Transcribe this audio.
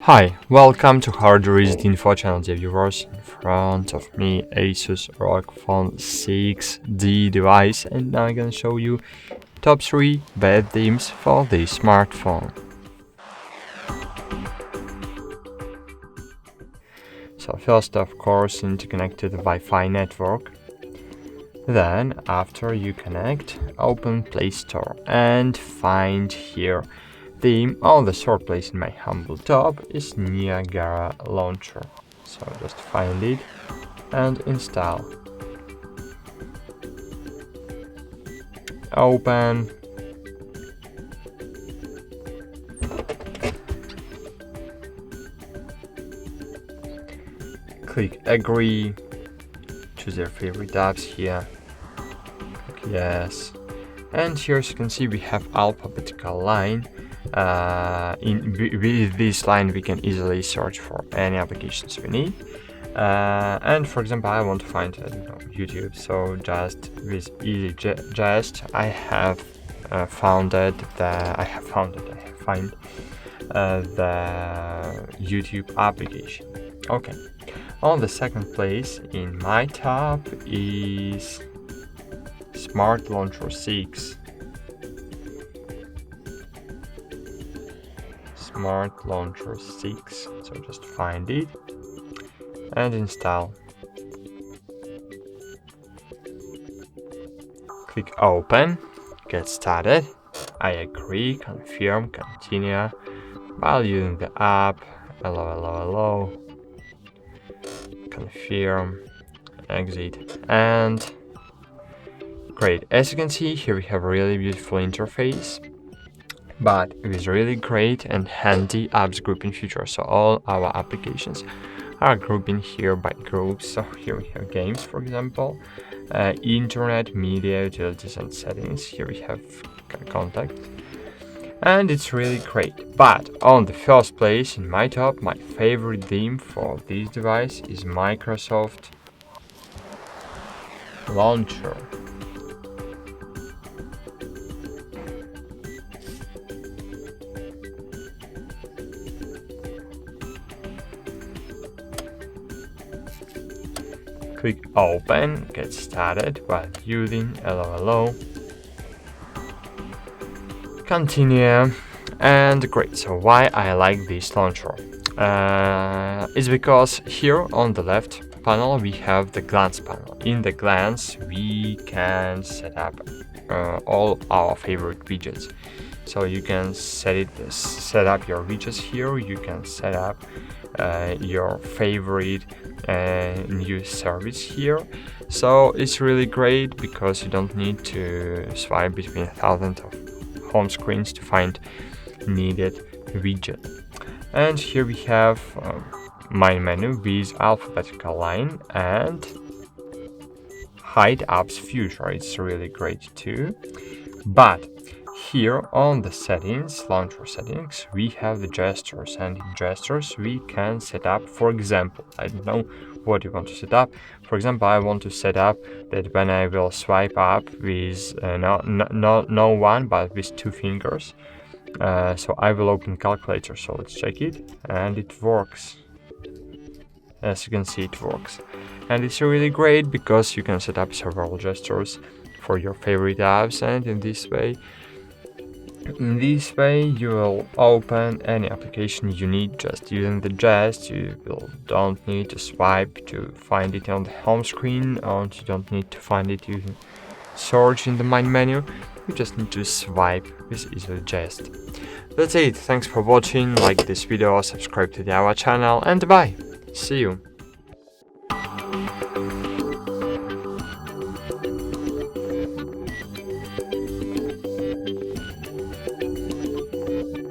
Hi, welcome to HardReset.Info channel, dear viewers. In front of me, Asus RogPhone 6D device, and now I'm gonna show you top 3 bad themes for this smartphone. So first, of course, you need to connect to the Wi-Fi network. Then, after you connect, open Play Store and find here theme on the third place in my humble top is Niagara Launcher. So just find it and install. Open. Click agree. Choose your favorite apps here. Click yes. And here, as you can see, we have alphabetical line. With this line we can easily search for any applications we need, and for example I want to find YouTube, so just with easy just I have find the YouTube application. Okay, on the second place in my top is Smart Launcher 6. Smart Launcher 6, so just find it and install. Click open, get started. I agree, confirm, continue while using the app. Hello. Confirm, exit, and great. As you can see, here we have a really beautiful interface, but it is really great and handy apps grouping feature. So all our applications are grouping here by groups. So here we have games, for example, internet, media, utilities, and settings. Here we have contact, and it's really great. But on the first place in my top, my favorite theme for this device is Microsoft Launcher. Click open, get started while using hello. Continue, and great. So why I like this launcher? It's because here on the left panel we have the glance panel. In the glance we can set up all our favorite widgets. So you can set up your widgets here. You can set up your favorite new service here. So it's really great because you don't need to swipe between thousands of home screens to find needed widget. And here we have my menu with alphabetical line and hide apps feature. It's really great too. But here on the settings, launcher settings, we have the gestures, and in gestures we can set up, for example, I don't know what you want to set up. For example, I want to set up that when I will swipe up with no one but with 2 fingers, so I will open calculator. So let's check it, and it works. As you can see, it works, and it's really great because you can set up several gestures for your favorite apps, and in this way you will open any application you need just using the gest. You don't need to swipe to find it on the home screen, and you don't need to find it using search in the main menu. You just need to swipe with easy gest. That's it. Thanks for watching. Like this video, subscribe to our channel, and bye. See you.